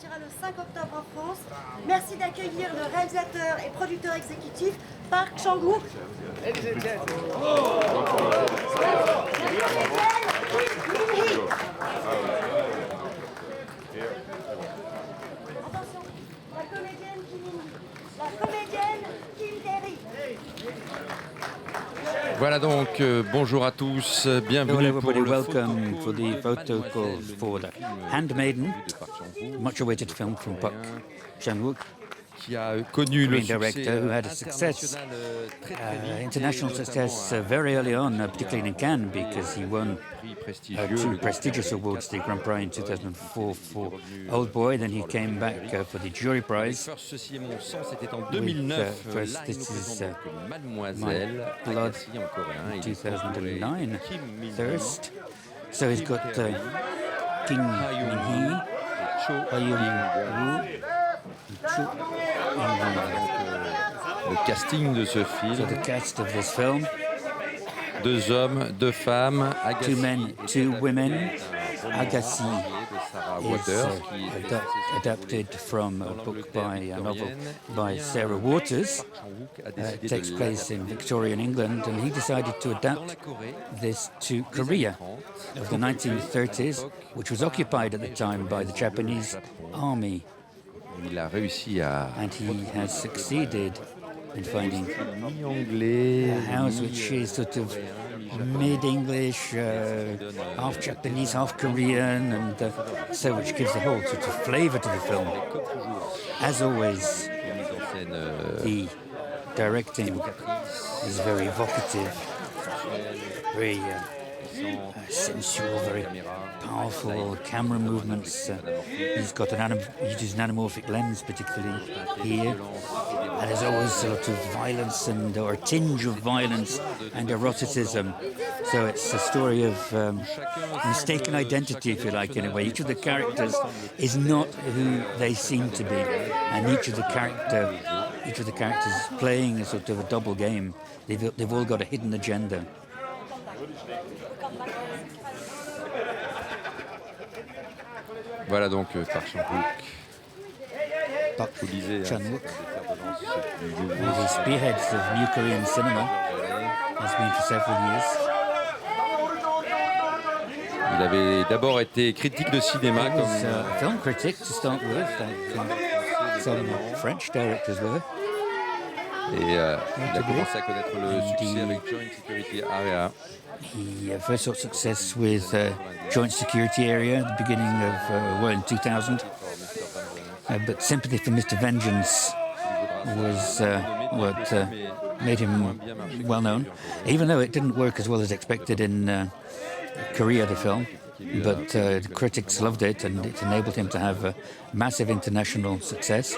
sortira le 5 octobre en France. Merci d'accueillir le réalisateur et producteur exécutif Park Chan-Wook. Min-hee. Attention, la comédienne KimTae-ri. Voilà donc, bonjour à tous, bienvenue pour le welcome for the Photocall for the Handmaiden, much awaited film from Park Chan-Wook, qui a connu le director who had a success, international success very early on, particularly in Cannes, because he won two prestigious awards, the Grand Prix in 2004 for Old Boy, then he came back for the Jury Prize. Ceci est mon sang, c'était en 2009. First, this is Mademoiselle, My Blood en coréen, in 2009, Thirst. So he's got Kim Min-hee, Jung-woo, le casting de ce film. So the cast of this film: 2 hommes, 2 femmes. two men, 2 women. Agassi is adapted from a book by a novel by Sarah Waters. It takes place in Victorian England, and he decided to adapt this to Korea of the 1930s, which was occupied at the time by the Japanese army. Il a réussi à And he has succeeded in finding mi-anglais, a house which is sort of mid-English, half Japanese, half Korean, and so which gives the whole sort of flavour to the film. As always, the directing is very evocative, very sensual, very powerful camera movements. He's got he uses an anamorphic lens, particularly here. And there's always a lot of violence or a tinge of violence and eroticism. So it's a story of mistaken identity, if you like, in a way. Each of the characters is not who they seem to be, and each of the characters is playing a sort of a double game. They've all got a hidden agenda. Voilà donc Park Chan-wook. Park Chan-wook, one of the spearheads of new Korean cinema, has been for several years. Il avait d'abord été critique de cinéma He comme was a film critic to start with, like some French directors were. et il a commencé à connaître le succès avec Joint Security Area. He first sought success with Joint Security Area at the beginning of, in 2000. But Sympathy for Mr. Vengeance was what made him well known, even though it didn't work as well as expected in Korea, the film. But the critics loved it, and it enabled him to have a massive international success.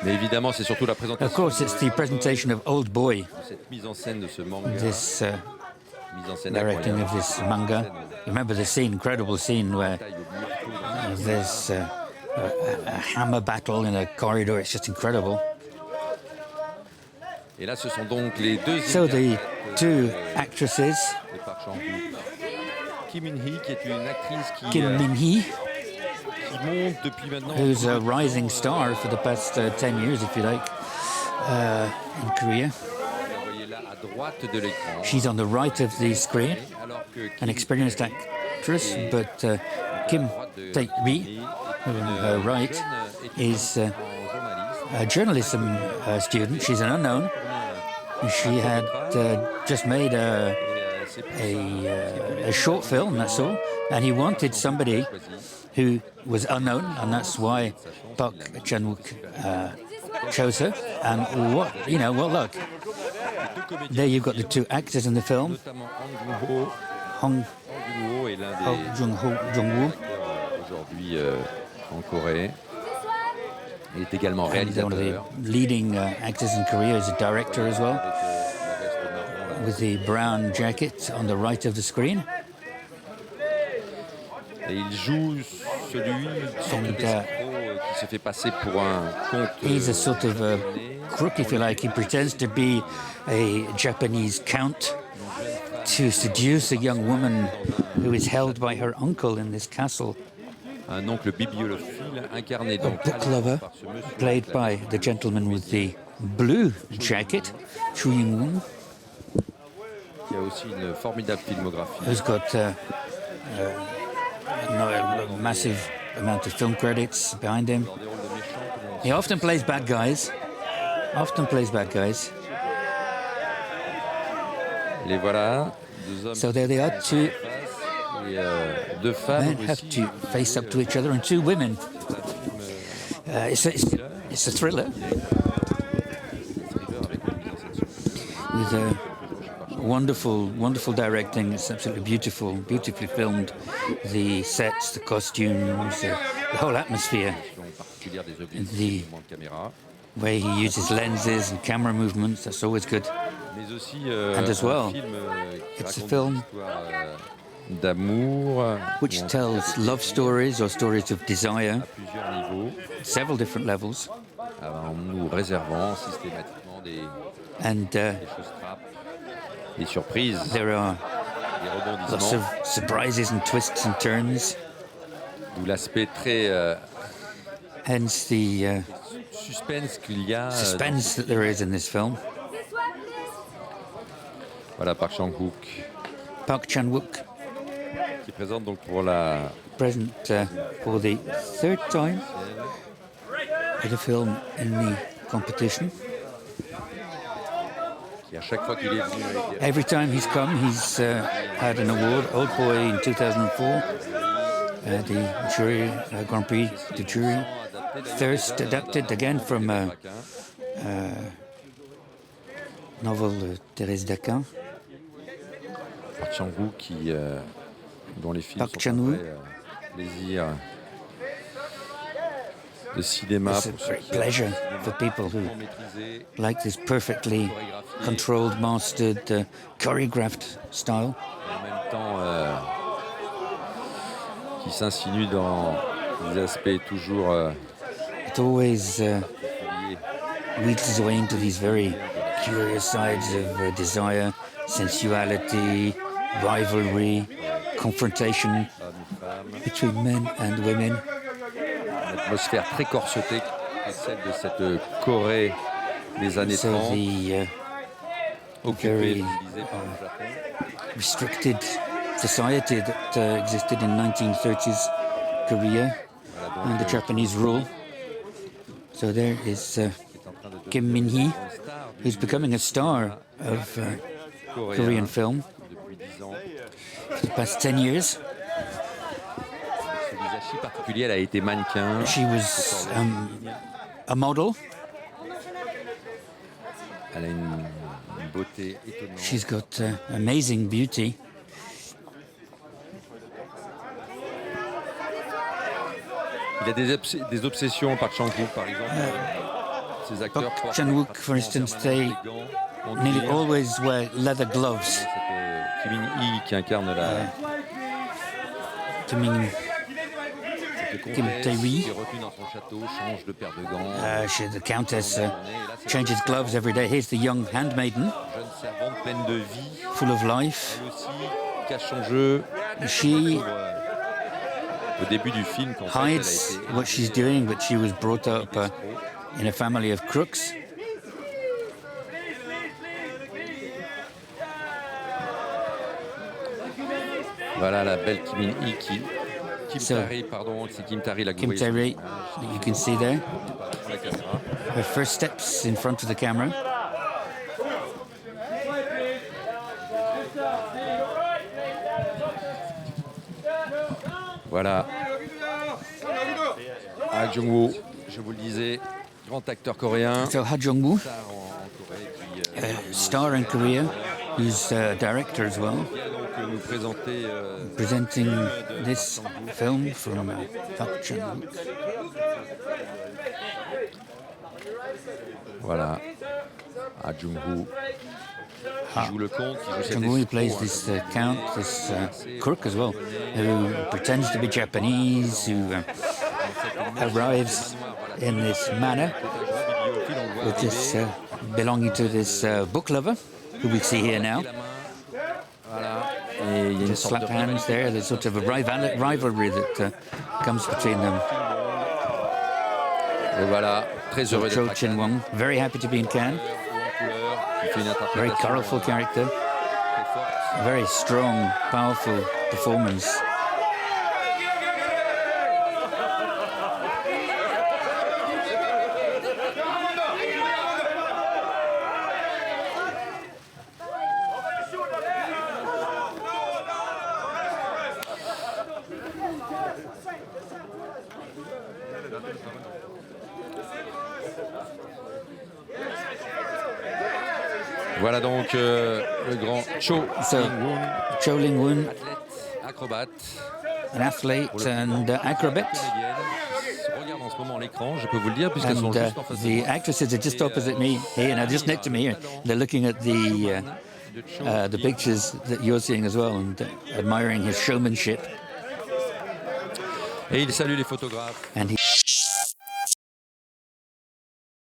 Mais évidemment, c'est surtout la présentation. Of course, it's the presentation of Old Boy, Cette mise en scène de ce manga, this mise en scène directing incroyable. of this manga. You remember the scene, incredible scene, where there's a hammer battle in a corridor. It's just incredible. Et là, ce sont donc les deux So the two actresses, de Park Chan-wook. Kim Min-hee, qui est une actrice qui Kim Min-hee, monte depuis maintenant. who's a rising star for the past 10 years, if you like, in Korea. Vous voyez là à droite de l'écran. She's on the right of the screen, Alors que an experienced actress, but KimTae-ri, on her right, is a journalism student. She's an unknown. She had just made a short film, that's all, and he wanted somebody who was unknown, and that's why Park Chan-wook chose her. And what luck! There you've got the two actors in the film, Jung-woo est l'un des Jung-woo, aujourd'hui en Corée. Il est également and one of the réalisateur. leading actors in Korea, is a director as well, with the brown jacket on the right of the screen. Et il joue celui And, qui se fait passer pour un comte. He's a sort of a crook, if you like. He pretends to be a Japanese count to seduce a young woman who is held by her uncle in this castle. un oncle bibliophile incarné donc book lover, par ce monsieur played avec by the gentleman with the blue jacket, Jin-woong, qui a aussi une formidable filmographie. who's got a massive amount of film credits behind him. Dans des rôles de méchants, comme on He often plays bad guys. Les voilà, deux hommes So there they are, two et deux femmes men have aussi. to face up to each other, and two women. It's a thriller with wonderful directing. It's absolutely beautifully filmed. The sets, the costumes, the whole atmosphere, Particulière des objets the de caméra, way he uses lenses and camera movements. That's always good. mais aussi And as well, un film qui it's a raconte film une histoire d'amour which où on tells love stories or stories of desire, à plusieurs niveaux, several different levels, en nous réservant systématiquement des and choses trappes, des surprises, there are des lots rebondissements, of surprises and twists and turns. d'où l'aspect très Hence the suspense qu'il y a. suspense that there is in this film. Voilà, par Chan-Wook, Park Chan-Wook, qui présente donc pour la present for the third time with a film in the competition. qui à chaque fois qu'il est venu a été Every time he's come, he's had an award. Old Boy in 2004, the jury Grand Prix, the jury. Thirst, adapted again from a novel Thérèse Daquin. par Chan-Wook dont les films Park sont Chan-wook. un vrai plaisir de cinéma It's a pour ceux great qui pleasure for people who maîtrisé, like this perfectly controlled, mastered, choreographed style. en même temps qui s'insinue dans des aspects toujours It always liés leads its way into these very curious sides of desire, sensuality, rivalry, confrontation between men and women. une atmosphère très corsetée qui est celle de cette Corée des années So 30, the occupée, very, divisée par le Japon. restricted society that existed in 1930s Korea and the Japanese rule. So there is Kim Min-hee, who's becoming a star of Korean film Depuis 10 ans. for the past 10 years. Ce visage si particulier, elle a été mannequin. She was a model. Elle a une beauté étonnante. She's got amazing beauty. Il a des obsessions par Chan-Wook, par exemple. Ces acteurs Park portent Chan-wook, for instance, they des gants en nearly cuir. always wear leather gloves. Cette Min-hee qui incarne la KimTae-ri. qui est retenue dans son château, change de paire de gants. The countess changes gloves every day. Here's the young handmaiden, Jeune servante pleine de vie, full of life. elle aussi cache son jeu. She Au début du film, quand elle a hides été what she's doing, but she was brought up in a family of crooks. Voilà la belle Min-hee qui KimTae-ri, pardon, c'est KimTae-ri la KimTae-ri, you can see there, la caméra. her first steps in front of the camera. Voilà. Jung-woo, je vous le disais, grand acteur coréen. So Ha Jung-woo, Star en Corée qui star in Korea, who's a director as well, vient donc nous présenter presenting this film from Park Chan-wook. voilà. Jung-woo qui joue le comte, qui joue cet Jung-woo, he escroc, plays hein, this count, this crook as well, who pretends to be Japanese, who arrives in this manor, with this belonging to this book lover, who we see here now. Voilà. Et il y a une Just sorte de slap hands there. There's sort of a rivalry that comes between them. Et voilà, très heureux Cho d'être à Cannes. Jin-woong, very happy to be in Cannes. Il fait une Very interprétation colourful character. très forte. A very strong, powerful performance. Voilà donc le grand Cho So, Jin-woong, Cho Ling-woon, athlète, acrobate, an athlete and acrobat. comédienne, qui regarde en ce moment l'écran, je peux vous le dire, puisqu'elles sont And juste en face de the moi. actresses are just opposite me here, and just next to me here. They're looking at the pictures that you're seeing as well, and admiring his showmanship. Et il salue les photographes. And he